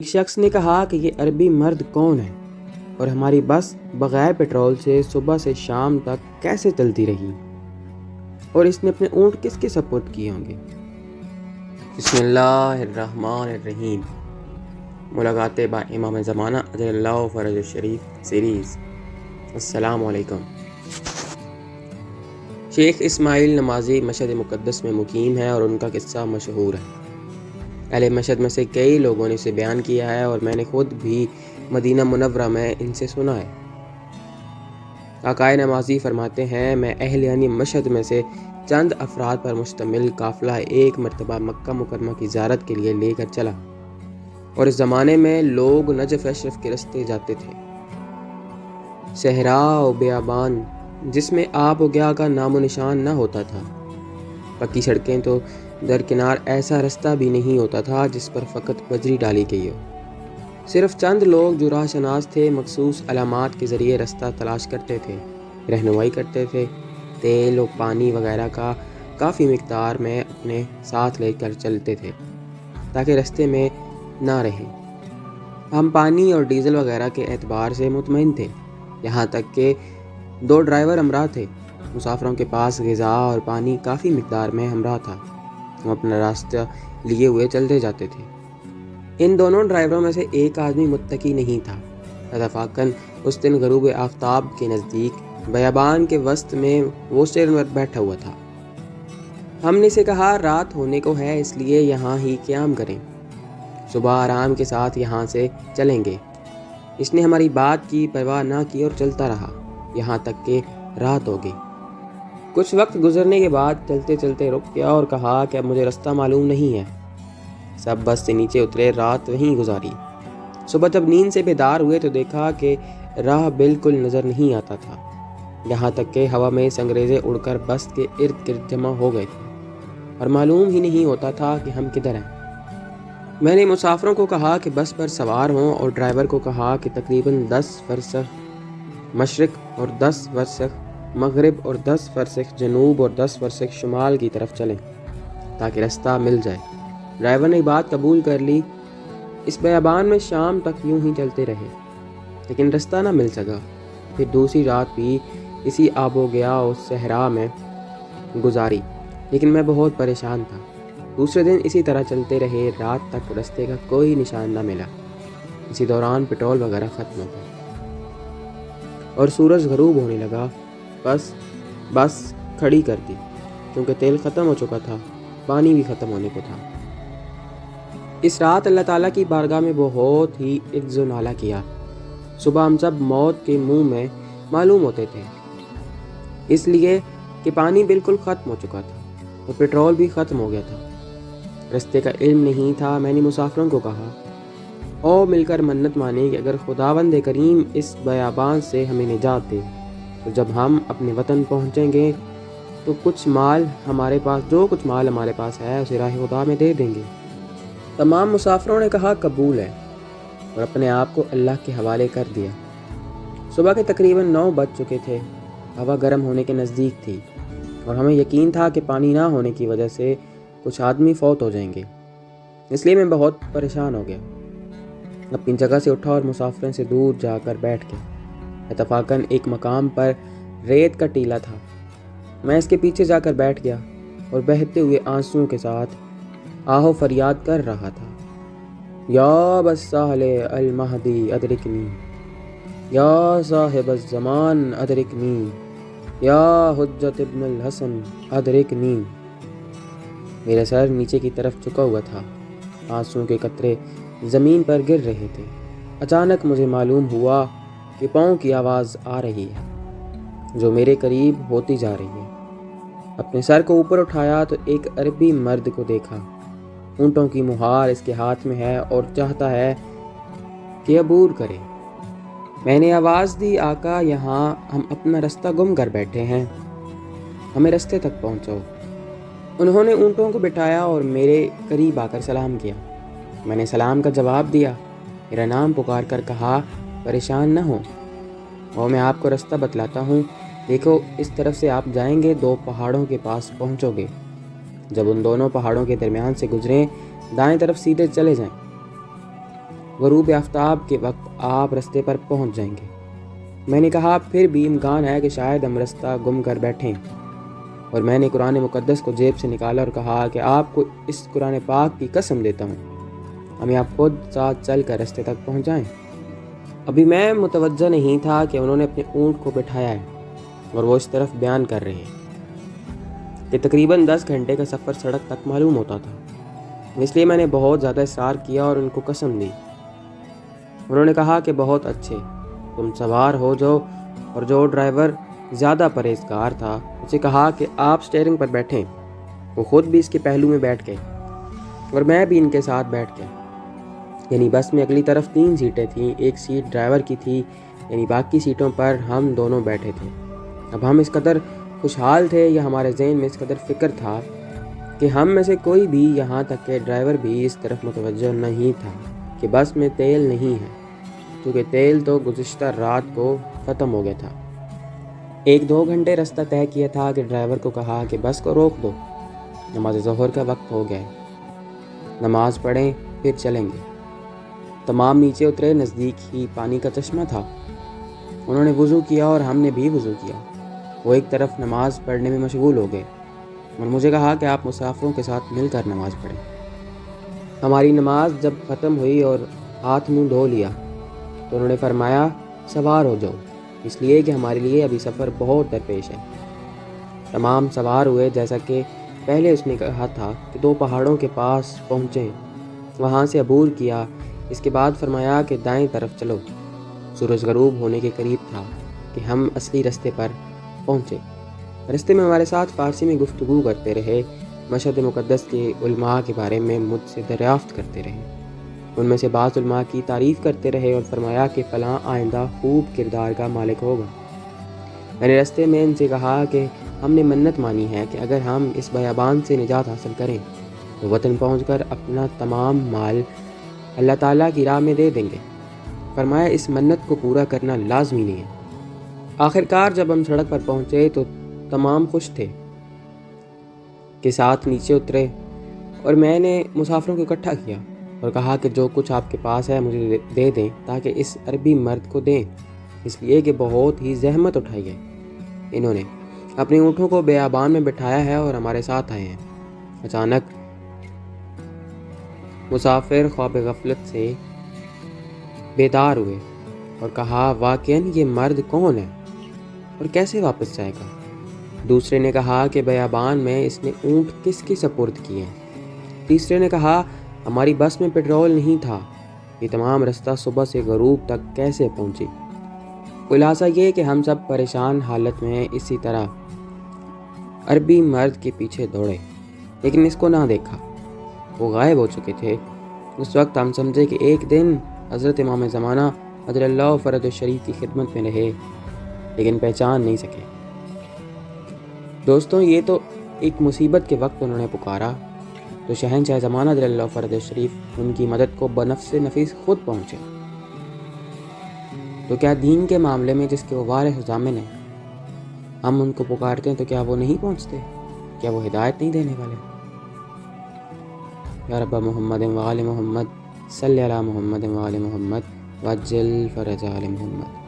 ایک شخص نے کہا کہ یہ عربی مرد کون ہے اور ہماری بس بغیر پیٹرول سے صبح سے شام تک کیسے چلتی رہی، اور اس نے اپنے اونٹ کس کے سپورٹ کیے ہوں گے۔ بسم اللہ الرحمن الرحیم۔ ملاقات با امام زمانہ اجل اللہ فرج الشریف سیریز۔ السلام علیکم۔ شیخ اسماعیل نمازی مشہد مقدس میں مقیم ہے اور ان کا قصہ مشہور ہے۔ اہل مشہد میں سے کئی لوگوں نے اسے بیان کیا ہے اور میں نے خود بھی مدینہ منورہ میں ان سے سنا ہے۔ آقائے نمازی فرماتے ہیں، میں اہل یعنی مشہد میں سے چند افراد پر مشتمل قافلہ ایک مرتبہ مکہ مکرمہ کی زیارت کے لیے لے کر چلا، اور اس زمانے میں لوگ نجف اشرف کے راستے جاتے تھے، صحرا و بیابان جس میں آب و گیا کا نام و نشان نہ ہوتا تھا۔ پکی سڑکیں تو درکنار ایسا رستہ بھی نہیں ہوتا تھا جس پر فقط بجری ڈالی گئی ہو۔ صرف چند لوگ جو راہ شناس تھے مخصوص علامات کے ذریعے رستہ تلاش کرتے تھے، رہنمائی کرتے تھے، تیل و پانی وغیرہ کا کافی مقدار میں اپنے ساتھ لے کر چلتے تھے تاکہ رستے میں نہ رہیں۔ ہم پانی اور ڈیزل وغیرہ کے اعتبار سے مطمئن تھے، یہاں تک کہ 2 ڈرائیور ہمراہ تھے۔ مسافروں کے پاس غذا اور پانی کافی مقدار میں ہمراہ تھا۔ ہم اپنا راستہ لیے ہوئے چلتے جاتے تھے۔ ان دونوں ڈرائیوروں میں سے ایک آدمی متقی نہیں تھا۔ اتفاقاً اس دن غروب آفتاب کے نزدیک بیابان کے وسط میں وہ اسٹیئرنگ پر بیٹھا ہوا تھا۔ ہم نے اسے کہا رات ہونے کو ہے، اس لیے یہاں ہی قیام کریں، صبح آرام کے ساتھ یہاں سے چلیں گے۔ اس نے ہماری بات کی پرواہ نہ کی اور چلتا رہا یہاں تک کہ رات ہو گئی۔ کچھ وقت گزرنے کے بعد چلتے چلتے رک گیا اور کہا کہ اب مجھے رستہ معلوم نہیں ہے۔ سب بس سے نیچے اترے، رات وہیں گزاری۔ صبح جب نیند سے بیدار ہوئے تو دیکھا کہ راہ بالکل نظر نہیں آتا تھا، یہاں تک کہ ہوا میں سنگریزے اڑ کر بس کے ارد گرد جمع ہو گئے تھے اور معلوم ہی نہیں ہوتا تھا کہ ہم کدھر ہیں۔ میں نے مسافروں کو کہا کہ بس پر سوار ہوں اور ڈرائیور کو کہا کہ تقریباً 10 فرسخ مشرق اور 10 فرسخ مغرب اور 10 فرسخ جنوب اور 10 فرسخ شمال کی طرف چلیں تاکہ رستہ مل جائے۔ ڈرائیور نے بات قبول کر لی۔ اس بیابان میں شام تک یوں ہی چلتے رہے لیکن رستہ نہ مل سکا۔ پھر دوسری رات بھی اسی آب و گیا اور صحرا میں گزاری، لیکن میں بہت پریشان تھا۔ دوسرے دن اسی طرح چلتے رہے، رات تک رستے کا کوئی نشان نہ ملا۔ اسی دوران پیٹرول وغیرہ ختم ہو گیا اور سورج غروب ہونے لگا۔ بس کھڑی کر دی کیونکہ تیل ختم ہو چکا تھا، پانی بھی ختم ہونے کو تھا۔ اس رات اللہ تعالیٰ کی بارگاہ میں بہت ہی عجز و نالہ کیا۔ صبح ہم سب موت کے منہ میں معلوم ہوتے تھے، اس لیے کہ پانی بالکل ختم ہو چکا تھا اور پیٹرول بھی ختم ہو گیا تھا۔ رستے کا علم نہیں تھا۔ میں نے مسافروں کو کہا، او مل کر منت مانی کہ اگر خداوند کریم اس بیابان سے ہمیں نجات دے تو جب ہم اپنے وطن پہنچیں گے تو جو کچھ مال ہمارے پاس ہے اسے راہ خدا میں دے دیں گے۔ تمام مسافروں نے کہا قبول ہے اور اپنے آپ کو اللہ کے حوالے کر دیا۔ صبح کے تقریباً 9 بج چکے تھے۔ ہوا گرم ہونے کے نزدیک تھی اور ہمیں یقین تھا کہ پانی نہ ہونے کی وجہ سے کچھ آدمی فوت ہو جائیں گے، اس لیے میں بہت پریشان ہو گیا۔ اپنی جگہ سے اٹھا اور مسافروں سے دور جا کر بیٹھ گیا۔ اتفاقاً ایک مقام پر ریت کا ٹیلا تھا۔ میں اس کے پیچھے جا کر بیٹھ گیا اور بہتے ہوئے آنسوؤں کے ساتھ آہو فریاد کر رہا تھا، یا بساہل المہدی ادرکنی، یا صاحب الزمان ادرکنی، یا حجت ابن الحسن ادرکنی۔ میرا سر نیچے کی طرف جھکا ہوا تھا، آنسوؤں کے قطرے زمین پر گر رہے تھے۔ اچانک مجھے معلوم ہوا کہ پاؤں کی آواز آ رہی ہے جو میرے قریب ہوتی جا رہی ہے۔ اپنے سر کو اوپر اٹھایا تو ایک عربی مرد کو دیکھا۔ اونٹوں کی مہار اس کے ہاتھ میں ہے اور چاہتا ہے کہ عبور کرے۔ میں نے آواز دی، آقا یہاں ہم اپنا رستہ گم کر بیٹھے ہیں، ہمیں رستے تک پہنچاؤ۔ انہوں نے اونٹوں کو بٹھایا اور میرے قریب آ کر سلام کیا۔ میں نے سلام کا جواب دیا، میرا نام پکار کر کہا، پریشان نہ ہو اور میں آپ کو رستہ بتلاتا ہوں، دیکھو اس طرف سے آپ جائیں گے 2 پہاڑوں کے پاس پہنچو گے، جب ان دونوں پہاڑوں کے درمیان سے گزریں دائیں طرف سیدھے چلے جائیں۔ غروب آفتاب کے وقت آپ رستے پر پہنچ جائیں گے۔ میں نے کہا پھر بھی امکان ہے کہ شاید ہم رستہ گم کر بیٹھیں، اور میں نے قرآن مقدس کو جیب سے نکالا اور کہا کہ آپ کو اس قرآن پاک کی قسم دیتا ہوں، ہمیں آپ خود ساتھ چل کر رستے تک پہنچائیں۔ ابھی میں متوجہ نہیں تھا کہ انہوں نے اپنے اونٹ کو بٹھایا ہے اور وہ اس طرف بیان کر رہے ہیں کہ تقریباً 10 گھنٹے کا سفر سڑک تک معلوم ہوتا تھا، اس لیے میں نے بہت زیادہ اصرار کیا اور ان کو قسم دی۔ انہوں نے کہا کہ بہت اچھے، تم سوار ہو جاؤ، اور جو ڈرائیور زیادہ پرہیزگار تھا اسے کہا کہ آپ سٹیئرنگ پر بیٹھیں۔ وہ خود بھی اس کے پہلو میں بیٹھ گئے اور میں بھی ان کے ساتھ بیٹھ گیا۔ یعنی بس میں اگلی طرف 3 سیٹیں تھیں، ایک سیٹ ڈرائیور کی تھی، یعنی باقی سیٹوں پر ہم دونوں بیٹھے تھے۔ اب ہم اس قدر خوشحال تھے یا ہمارے ذہن میں اس قدر فکر تھا کہ ہم میں سے کوئی بھی، یہاں تک کہ ڈرائیور بھی، اس طرف متوجہ نہیں تھا کہ بس میں تیل نہیں ہے، کیونکہ تیل تو گزشتہ رات کو ختم ہو گیا تھا۔ 1-2 گھنٹے رستہ طے کیا تھا کہ ڈرائیور کو کہا کہ بس کو روک دو، نماز ظہر کا وقت ہو گیا ہے، نماز پڑھیں پھر چلیں گے۔ تمام نیچے اترے، نزدیک ہی پانی کا چشمہ تھا۔ انہوں نے وضو کیا اور ہم نے بھی وضو کیا۔ وہ ایک طرف نماز پڑھنے میں مشغول ہو گئے اور مجھے کہا کہ آپ مسافروں کے ساتھ مل کر نماز پڑھیں۔ ہماری نماز جب ختم ہوئی اور ہاتھ منہ دھو لیا تو انہوں نے فرمایا سوار ہو جاؤ، اس لیے کہ ہمارے لیے ابھی سفر بہت درپیش ہے۔ تمام سوار ہوئے، جیسا کہ پہلے اس نے کہا تھا کہ 2 پہاڑوں کے پاس پہنچے، وہاں سے عبور کیا۔ اس کے بعد فرمایا کہ دائیں طرف چلو۔ سورج غروب ہونے کے قریب تھا کہ ہم اصلی رستے پر پہنچے۔ رستے میں ہمارے ساتھ فارسی میں گفتگو کرتے رہے، مشہد مقدس کے علماء کے بارے میں مجھ سے دریافت کرتے رہے۔ ان میں سے بعض علماء کی تعریف کرتے رہے اور فرمایا کہ فلاں آئندہ خوب کردار کا مالک ہوگا۔ میں نے رستے میں ان سے کہا کہ ہم نے منت مانی ہے کہ اگر ہم اس بیابان سے نجات حاصل کریں تو وطن پہنچ کر اپنا تمام مال اللہ تعالیٰ کی راہ میں دے دیں گے۔ فرمایا اس منت کو پورا کرنا لازمی نہیں ہے۔ آخرکار جب ہم سڑک پر پہنچے تو تمام خوش تھے کے ساتھ نیچے اترے اور میں نے مسافروں کو اکٹھا کیا اور کہا کہ جو کچھ آپ کے پاس ہے مجھے دے دیں تاکہ اس عربی مرد کو دیں، اس لیے کہ بہت ہی زحمت اٹھائی ہے۔ انہوں نے اپنے اونٹوں کو بیابان میں بٹھایا ہے اور ہمارے ساتھ آئے ہیں۔ اچانک مسافر خواب غفلت سے بیدار ہوئے اور کہا واقعاً یہ مرد کون ہے اور کیسے واپس جائے گا؟ دوسرے نے کہا کہ بیابان میں اس نے اونٹ کس کی سپرد کیے ہیں؟ تیسرے نے کہا ہماری بس میں پیٹرول نہیں تھا، یہ تمام رستہ صبح سے غروب تک کیسے پہنچی؟ خلاصہ یہ کہ ہم سب پریشان حالت میں اسی طرح عربی مرد کے پیچھے دوڑے، لیکن اس کو نہ دیکھا، وہ غائب ہو چکے تھے۔ اس وقت ہم سمجھے کہ ایک دن حضرت امام زمانہ حضرت اللہ فرد الشریف کی خدمت میں رہے، لیکن پہچان نہیں سکے۔ دوستوں، یہ تو ایک مصیبت کے وقت انہوں نے پکارا تو شہنشاہ زمانہ حضرت اللہ فرد الشریف ان کی مدد کو بنفس نفیس خود پہنچے۔ تو کیا دین کے معاملے میں جس کے وہ وارث و ضامن ہیں، ہم ان کو پکارتے ہیں تو کیا وہ نہیں پہنچتے؟ کیا وہ ہدایت نہیں دینے والے؟ یا رب محمد و آل محمد صلی علی محمد و آل محمد وعجل فرج آل محمد۔